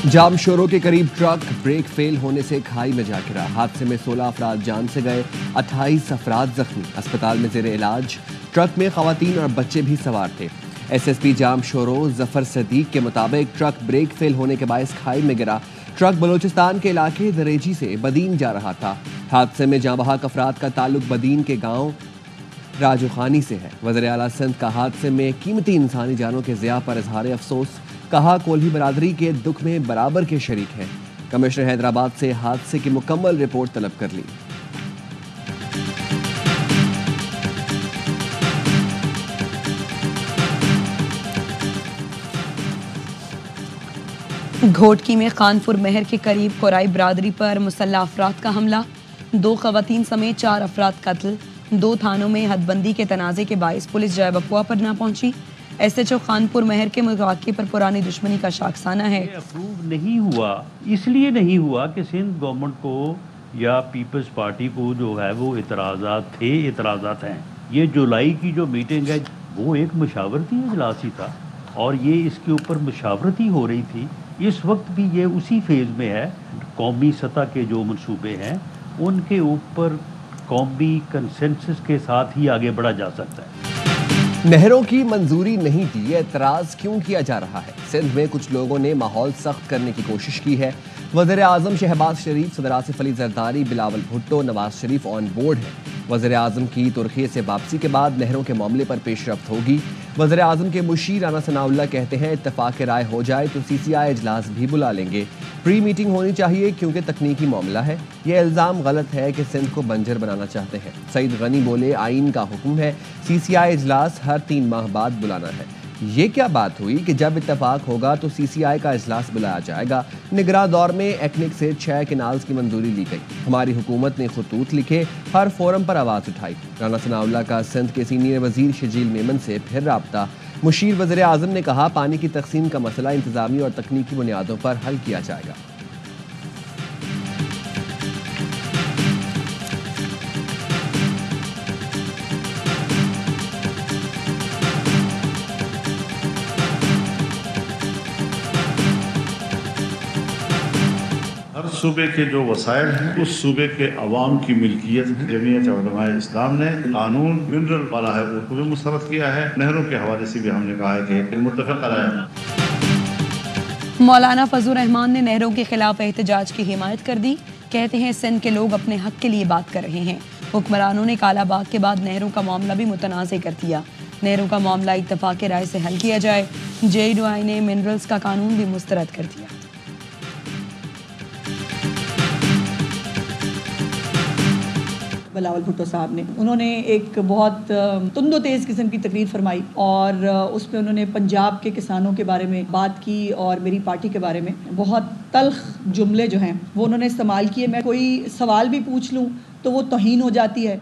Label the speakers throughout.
Speaker 1: जाम शोरों के करीब ट्रक ब्रेक फेल होने से खाई में जा गिरा। हादसे में 16 अफराद जान से गए, 28 अफराद जख्मी। अस्पताल में जेर इलाज। ट्रक में खवातीन और बच्चे भी सवार थे। एसएसपी जाम शोरों जफर सदीक के मुताबिक ट्रक ब्रेक फेल होने के बायस खाई में गिरा। ट्रक बलोचिस्तान के इलाके दरेजी से बदीन जा रहा था। हादसे में जाँ बहक अफराद का ताल्लुक बदीन के गाँव राजू खानी से है। वज़ीर आला सिंध का हादसे में कीमती इंसानी जानों के ज़िया पर इजहार अफसोस। कहा कोल्ही बरादरी के दुख में बराबर के शरीक हैं। कमिश्नर हैदराबाद से हादसे की मुकम्मल रिपोर्ट तलब कर ली।
Speaker 2: घोटकी में खानपुर महर के करीब कोराई बरादरी पर मुसल्लह अफराद का हमला। 2 खवातीन समेत 4 अफराद कत्ल। 2 थानों में हदबंदी के तनाज़े के बाइस पुलिस जाए बपुआ पर ना पहुंची। एसएचओ खानपुर महर के मुवाक़े पर पुरानी दुश्मनी का शाखसाना है।
Speaker 3: अप्रूव नहीं हुआ, इसलिए नहीं हुआ कि सिंध गवर्नमेंट को या पीपल्स पार्टी को जो है वो इतराज़ात हैं। ये जुलाई की जो मीटिंग है वो एक मशावरती इजलास ही था और ये इसके ऊपर मशावरती हो रही थी। इस वक्त भी ये उसी फेज़ में है। कौमी सतह के जो मंसूबे हैं उनके ऊपर कौमी कंसेंसस के साथ ही आगे बढ़ा जा सकता है।
Speaker 1: नहरों की मंजूरी नहीं दी, एतराज़ क्यों किया जा रहा है? सिंध में कुछ लोगों ने माहौल सख्त करने की कोशिश की है। वज़ीर आज़म शहबाज शरीफ, सदर आसिफ अली जरदारी, बिलावल भुट्टो, नवाज शरीफ ऑन बोर्ड है। वज़ीर आज़म की तुर्की से वापसी के बाद नहरों के मामले पर पेशरफ्त होगी। वज़ीर आज़म के मुशीर राना सनाउल्लाह कहते हैं इत्तफाक राय हो जाए तो CCI इजलास भी बुला लेंगे। प्री मीटिंग होनी चाहिए क्योंकि तकनीकी मामला है। यह इल्ज़ाम गलत है कि सिंध को बंजर बनाना चाहते हैं। सईद गनी बोले आइन का हुक्म है, CCI इजलास हर 3 माह बाद बुलाना है। ये क्या बात हुई कि जब इत्तफाक होगा तो CCI का इजलास बुलाया जाएगा। निगरां दौर में एक्निक से 6 किनाल्स की मंजूरी ली गई। हमारी हुकूमत ने खतूत लिखे, हर फोरम पर आवाज़ उठाई। राना सनाउल्लाह का सिंध के सीनियर वजीर शजील मेमन से फिर राब्ता। मुशीर वज़ीर आज़म ने कहा पानी की तकसीम का मसला इंतज़ामी और तकनीकी बुनियादों पर हल किया जाएगा।
Speaker 4: हर सूबे के जो वसाइल हैं उस सूबे के अवाम की मिल्कियत है। जमीयत उलमाए इस्लाम ने कानून मिनरल वाला है उसको भी मुस्तरद किया है। नहरों के हवाले से भी हमने कहा है कि मुत्तफ़क़ कराया।
Speaker 2: मौलाना फजलुर रहमान ने नहरों के खिलाफ एहतजाज की हिमायत कर दी। कहते हैं सिंध के लोग अपने हक के लिए बात कर रहे हैं। हुक्मरानों ने काला बाग के बाद नहरों का मामला भी मुतनाज़ कर दिया। नहरों का मामला इत्तफाक़ राय से हल किया जाए। JUI ने मिनरल्स का कानून भी मुस्तरद कर दिया।
Speaker 5: बिलावल भुट्टो साहब ने उन्होंने एक बहुत तुंदो तेज़ किस्म की तकरीर फरमाई और उसमें उन्होंने पंजाब के किसानों के बारे में बात की और मेरी पार्टी के बारे में बहुत तल्ख जुमले जो हैं वो उन्होंने इस्तेमाल किए। मैं कोई सवाल भी पूछ लूँ तो वो तौहीन हो जाती है।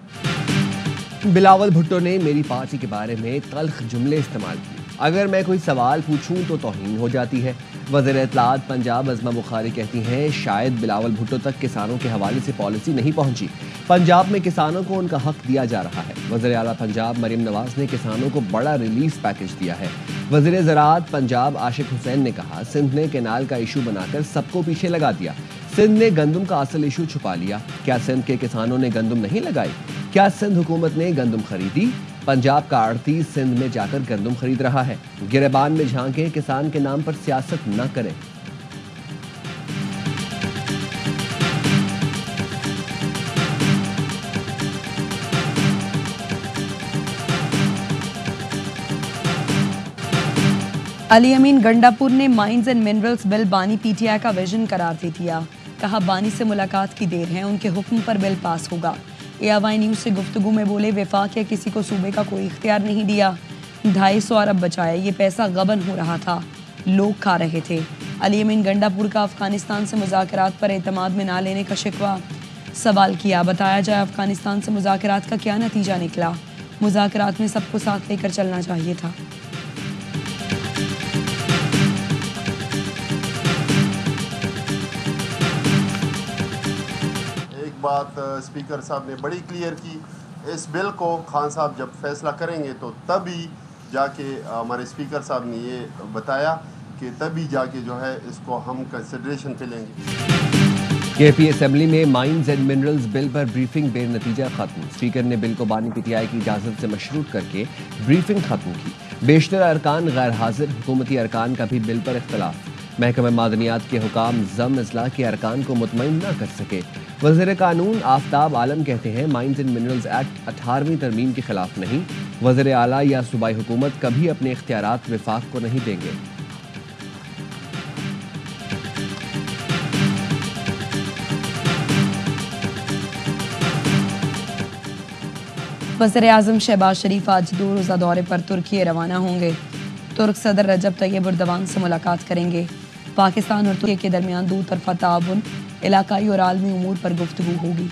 Speaker 1: बिलावल भुट्टो ने मेरी पार्टी के बारे में तल्ख जुमले इस्तेमाल किए। अगर मैं कोई सवाल पूछूं तो तौहीन हो जाती है। वज़ीर इत्तलाआत पंजाब अज़मा बुखारी कहती हैं शायद बिलावल भुट्टो तक किसानों के हवाले से पॉलिसी नहीं पहुंची। पंजाब में किसानों को उनका हक दिया जा रहा है। वज़ीर आला पंजाब मरियम नवाज ने किसानों को बड़ा रिलीफ पैकेज दिया है। वज़ीर ज़राअत पंजाब आशिक हुसैन ने कहा सिंध ने केनाल का इशू बनाकर सबको पीछे लगा दिया। सिंध ने गंदम का असल इशू छुपा लिया। क्या सिंध के किसानों ने गंदम नहीं लगाई? क्या सिंध हुकूमत ने गंदम खरीदी? पंजाब का आड़ती सिंध में जाकर गंदम खरीद रहा है। गिरेबान में झांके, किसान के नाम पर सियासत न करें।
Speaker 2: अली अमीन गंडापुर ने माइंस एंड मिनरल्स बिल बानी PTI का विजन करार दे दिया। कहा बानी से मुलाकात की देर है, उनके हुक्म पर बिल पास होगा। ARY न्यूज़ से गुफ्तगू में बोले वफाक या किसी को सूबे का कोई इख्तियार नहीं दिया। 250 अरब बचाए, ये पैसा गबन हो रहा था, लोग खा रहे थे। अली अमीन गंडापुर का अफगानिस्तान से मुज़ाकरात पर एतमाद में ना लेने का शिकवा। सवाल किया बताया जाए अफगानिस्तान से मुज़ाकरात का क्या नतीजा निकला? मुज़ाकरात में सबको साथ लेकर चलना चाहिए था।
Speaker 6: बात स्पीकर साहब ने बड़ी क्लियर की। इस बिल को खान साहब जब फैसला करेंगे तो तभी जाके हमारे स्पीकर साहब ने ये बताया کہ تبھی جا کے جو ہے اس کو ہم کنسیڈریشن پہ لیں گے۔
Speaker 1: کے پی اسمبلی میں mines and minerals bill per briefing بے نتیجہ ختم۔ اسپیکر نے بل کو بانی پی ٹی آئی کی اجازت سے مشروط کر کے بریفنگ ختم کی۔ بیشتر ارکان غیر حاضر، حکومتی ارکان کا بھی بل پر اختلاف۔ محکمہ معدنیات کے حکام ضم اضلاع کے ارکان کو مطمئن نہ کر سکے۔ وزیر قانون آفتاب عالم کہتے ہیں مائنز اینڈ منرلز ایکٹ 18ویں ترمیم کے خلاف نہیں۔ وزیر اعلیٰ یا صوبائی حکومت کبھی اپنے اختیارات وفاق کو نہیں دیں گے۔
Speaker 2: وزیر اعظم شہباز شریف آج 2 روزہ دورے پر ترکی روانہ ہوں گے۔ ترک صدر رجب طیب اردوان سے ملاقات کریں گے۔ پاکستان اور ترکی کے درمیان 2 طرفہ تعاون، علاقائی اور عالمی امور پر گفتگو ہوگی۔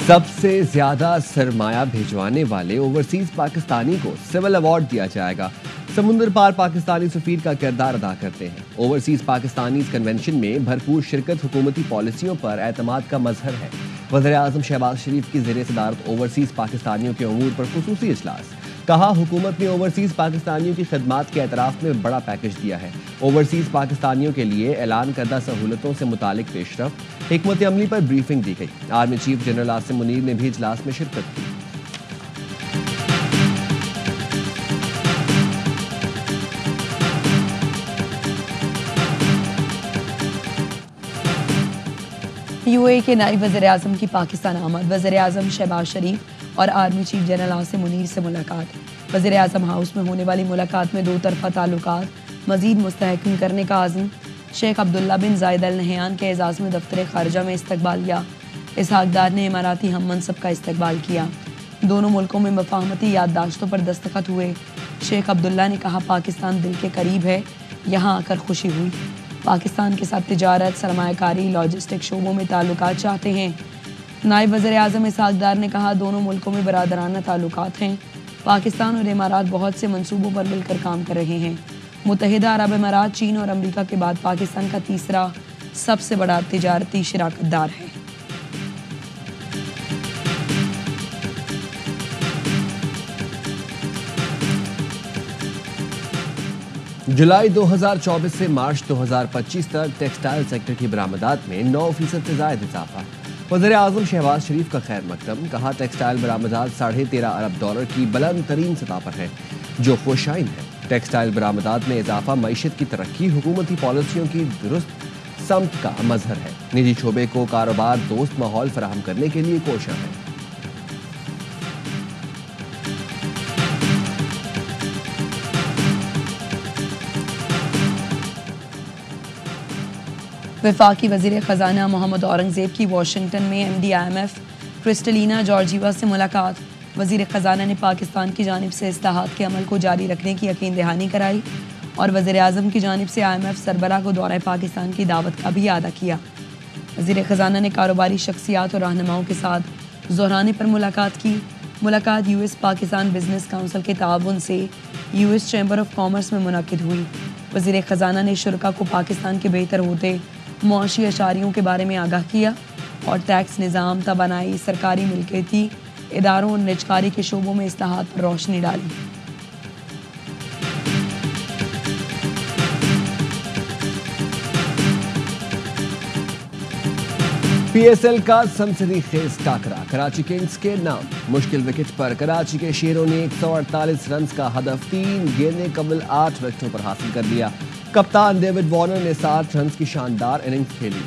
Speaker 1: سب سے زیادہ سرمایہ بھیجوانے والے اوورسیز پاکستانی کو سول ایوارڈ دیا جائے گا۔ سمندر پار پاکستانی سفیر کا کردار ادا کرتے ہیں۔ اوورسیز پاکستانیز کنونشن میں بھرپور شرکت حکومتی پالیسیوں پر اعتماد کا مظہر ہے۔ وزیر اعظم شہباز شریف کی زیر صدارت اوورسیز پاکستانیوں کے امور پر خصوصی اجلاس۔ کہا حکومت نے اوورسیز پاکستانیوں کی خدمات کے اعتراف میں بڑا پیکج دیا ہے۔ اوورسیز پاکستانیوں کے لیے اعلان کردہ سہولتوں سے متعلق پیش رفت، حکمت عملی پر بریفنگ دی گئی۔ Army chief general Asim Munir نے بھی اجلاس میں شرکت کی۔
Speaker 2: یو اے کے نائب وزیر اعظم کی پاکستان آمد۔ وزیر اعظم شہباز شریف اور army chief general Asim Munir سے ملاقات۔ وزیر اعظم ہاؤس میں ہونے والی ملاقات میں 2 طرفہ تعلقات مزید مستحکم کرنے کا عزم۔ شیخ عبداللہ بن زائد ال نہیان کے اعزاز میں دفتر خارجہ میں استقبالیہ۔ اسحاق ڈار نے اماراتی ہم منصب کا استقبال کیا۔ دونوں ملکوں میں مفاہمتی یادداشتوں پر دستخط ہوئے۔ شیخ عبداللہ نے کہا پاکستان دل کے قریب ہے، یہاں آ کر خوشی ہوئی۔ پاکستان کے ساتھ تجارت، سرمایہ کاری، لاجسٹک شعبوں میں تعلقات چاہتے ہیں۔ نائب وزیر اعظم اسحاق ڈار نے کہا دونوں ملکوں میں برادرانہ تعلقات ہیں۔ پاکستان اور امارات بہت سے منصوبوں پر مل کر کام کر رہے ہیں۔ متحدہ عرب امارات چین اور امریکہ کے بعد پاکستان کا تیسرا سب سے بڑا تجارتی شراکت دار ہے۔
Speaker 1: جولائی 2024 سے مارچ 2025 تک ٹیکسٹائل سیکٹر کی برآمدات میں 9% سے زائد اضافہ۔ وزیر اعظم شہباز شریف کا خیر مقدم، کہا ٹیکسٹائل برآمدات $13.5 ارب کی بلند ترین سطح پر ہے، جو خوشائن ہے۔ ٹیکسٹائل برآمدات میں اضافہ معیشت کی ترقی، حکومتی پالیسیوں کی درست سمت کا مظہر ہے۔ نجی شعبے کو کاروبار دوست ماحول فراہم کرنے کے لیے کوشاں ہے۔
Speaker 2: وفاقی وزیر خزانہ محمد اورنگزیب کی واشنگٹن میں M D I M F Kristalina Georgieva سے ملاقات۔ وزیر خزانہ نے پاکستان کی جانب سے اصلاحات کے عمل کو جاری رکھنے کی یقین دہانی کرائی اور وزیر اعظم کی جانب سے آئی ایم ایف سربراہ کو دورہ پاکستان کی دعوت کا بھی اعادہ کیا۔ وزیر خزانہ نے کاروباری شخصیات اور رہنماؤں کے ساتھ ظہرانے پر ملاقات کی۔ ملاقات U S Pakistan business council کے تعاون سے U S chamber of commerce میں منعقد ہوئی۔ وزیر خزانہ نے شرکاء کو پاکستان کے بہتر ہوتے معاشی اشاریوں کے بارے میں آگاہ کیا اور ٹیکس نظام، توانائی، سرکاری ملکیتی اداروں اور نجکاری کے شعبوں میں اصلاحات پر روشنی ڈالی۔
Speaker 1: پی ایس ایل کا سنسنی خیز ٹاکرا کراچی کنگز کے نام۔ مشکل وکٹ پر کراچی کے شیروں نے 148 رنز کا ہدف 3 گیندیں قبل 8 وکٹوں پر حاصل کر لیا۔ کپتان ڈیوڈ وارنر نے 7 رنز کی شاندار اننگز کھیلی۔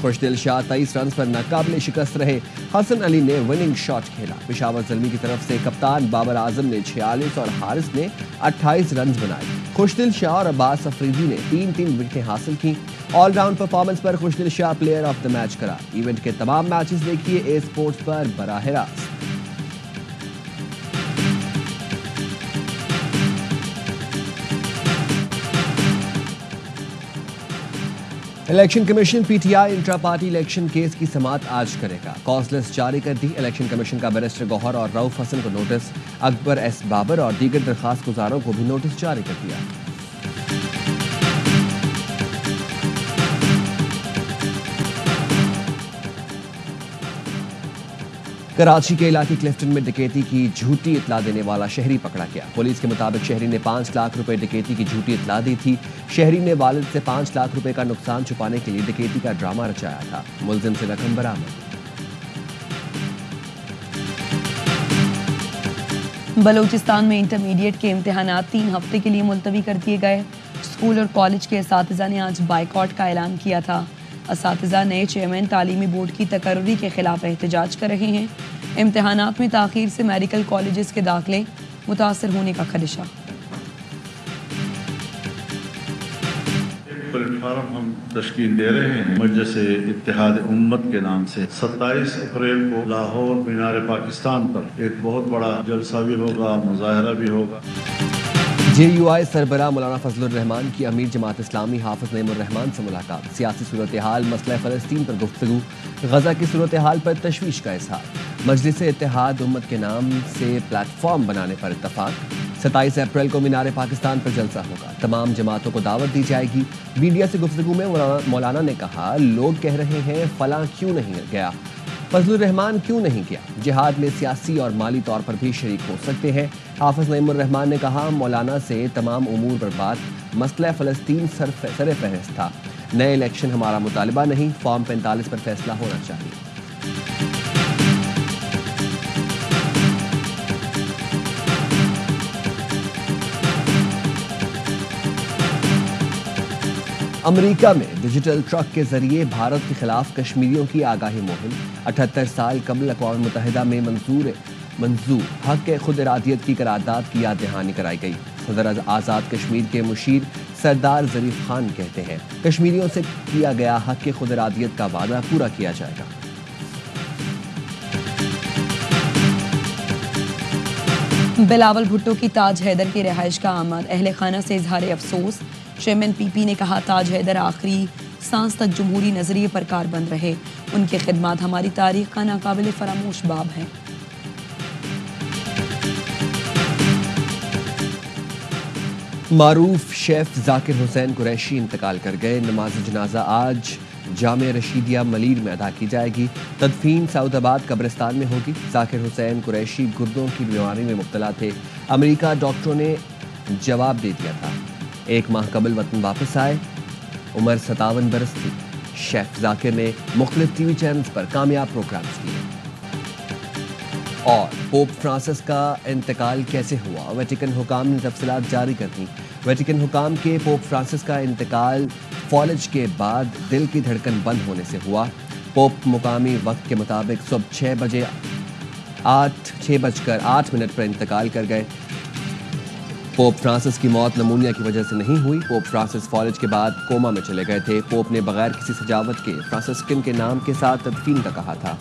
Speaker 1: خوشدل شاہ 23 رنز پر ناقابل شکست رہے۔ حسن علی نے وننگ شاٹ کھیلا۔ پشاور زلمی کی طرف سے کپتان بابر اعظم نے 46 اور حارث نے 28 رنز بنائے۔ خوشدل شاہ اور عباس افریدی نے 3 وکٹیں حاصل کی۔ All round performance per Khushdil Shah player of the match قرار۔ ایونٹ کے تمام میچز دیکھیے اے اسپورٹس پر براہ راست۔ Election commission P T I intra party election case کی سماعت آج کرے گا۔ کاز لسٹ جاری کر دی۔ الیکشن کمیشن کا بیرسٹر گوہر اور رؤف حسن کو نوٹس، اکبر ایس بابر اور دیگر درخواست گزاروں کو بھی نوٹس جاری کر دیا۔ कराची के इलाके क्लिफ्टन में डकैती की झूठी इतला देने वाला शहरी पकड़ा गया। पुलिस के मुताबिक शहरी ने 5 लाख रुपए डकैती की झूठी इतला दी थी। शहरी ने वालिद से 5 लाख रुपए का नुकसान छुपाने के लिए डकैती का ड्रामा रचाया था। मुलजिम से रकम बरामद।
Speaker 2: बलूचिस्तान में इंटरमीडिएट के इम्तिहानात 3 हफ्ते के लिए मुलतवी कर दिए गए। स्कूल और कॉलेज के असातिज़ा ने आज बाइकआउट का ऐलान किया था। असातिज़ा नए चेयरमैन तालीमी बोर्ड की तकर्री के खिलाफ एहतजाज कर रहे हैं। इम्तिहानात में ताख़ीर से मेडिकल कॉलेजेस के दाखिले मुतासर होने का खदशा।
Speaker 4: प्लेटफार्म हम तश्कील दे रहे हैं मजलिस इत्तेहाद उम्मत के नाम से। 27 अप्रैल को लाहौर मीनार पाकिस्तान पर एक बहुत बड़ा जलसा भी होगा, मुजाहरा भी होगा।
Speaker 1: JUI सरबराह मौलाना फजलुर रहमान की अमीर जमात इस्लामी हाफिज नईमुर रहमान से मुलाकात। सियासी सूरत हाल, मसला फ़लस्तीन पर गुफ्तगू, गजा की सूरत हाल पर तशवीश का इजहार। मजलिस इत्तेहाद उम्मत के नाम से प्लेटफॉर्म बनाने पर इत्तफाक। 27 अप्रैल को मीनार पाकिस्तान पर जलसा होगा। तमाम जमातों को दावत दी जाएगी। मीडिया से गुफ्तगू में मौलाना ने कहा, लोग कह रहे हैं फलां क्यों नहीं गया, फजलुर रहमान क्यों नहीं गया। जिहाद में सियासी और माली तौर पर भी शरीक हो सकते हैं। हाफिज नईमुर रहमान ने कहा, मौलाना से तमाम उमूर पर बात, मसला फ़लस्तीन सर फहरिस्त था। नए इलेक्शन हमारा मुतालबा नहीं, फॉर्म 45 पर फैसला होना चाहिए। अमेरिका में डिजिटल ट्रक के जरिए भारत के खिलाफ कश्मीरियों की आगाही मुहिम। 78 साल कबल अक़वाम मुत्तहिदा में मंजूर हक के खुद इरादियत की करारदाद की याद दहानी कराई गई। सदर आज़ाद कश्मीर के मुशीर सरदार ज़रीफ खान कहते हैं, कश्मीरियों से किया गया हक के खुद इरादियत का वादा पूरा किया जाएगा।
Speaker 2: बिलावल भुट्टो की ताज हैदर की रिहाइश का आमद। अहले खाना से इजहार अफसोस। चेयरमैन PP ने कहा, ताज हैदर आखिरी सांस तक जमहूरी नजरिए पर कारबंद रहे। उनकी खिदमत हमारी तारीख का नाकाबिल फरामोश बाब है।
Speaker 1: मारूफ शेफ जाकिर हुसैन कुरैशी इंतकाल कर गए। नमाज जनाजा आज जामे रशीदिया मलीर में अदा की जाएगी। तदफीन सऊदाबाद कब्रिस्तान में होगी। जाकिर हुसैन कुरैशी गुर्दों की बीमारी में मुब्तला थे। अमेरिका डॉक्टरों ने जवाब दे दिया था। 1 माह कबल वतन वापस आए। उम्र 57 बरस थी। शेफ जाकिर ने मुख्तलिफ TV चैनल्स पर कामयाब प्रोग्राम्स किए। और पोप फ्रांसिस का इंतकाल कैसे हुआ, वेटिकन हुकाम ने तफसीलात जारी कर दी। वेटिकन हुकाम के पोप फ्रांसिस का इंतकाल फॉलेज के बाद दिल की धड़कन बंद होने से हुआ। पोप मुकामी वक्त के मुताबिक सुबह 6 बजकर 8 मिनट पर इंतकाल कर गए। पोप फ्रांसिस की मौत नमूनिया की वजह से नहीं हुई। पोप फ्रांसिस फॉलेज के बाद कोमा में चले गए थे। पोप ने बगैर किसी सजावट के फ्रांसिस्कन के नाम के साथ तदफीन का कहा था।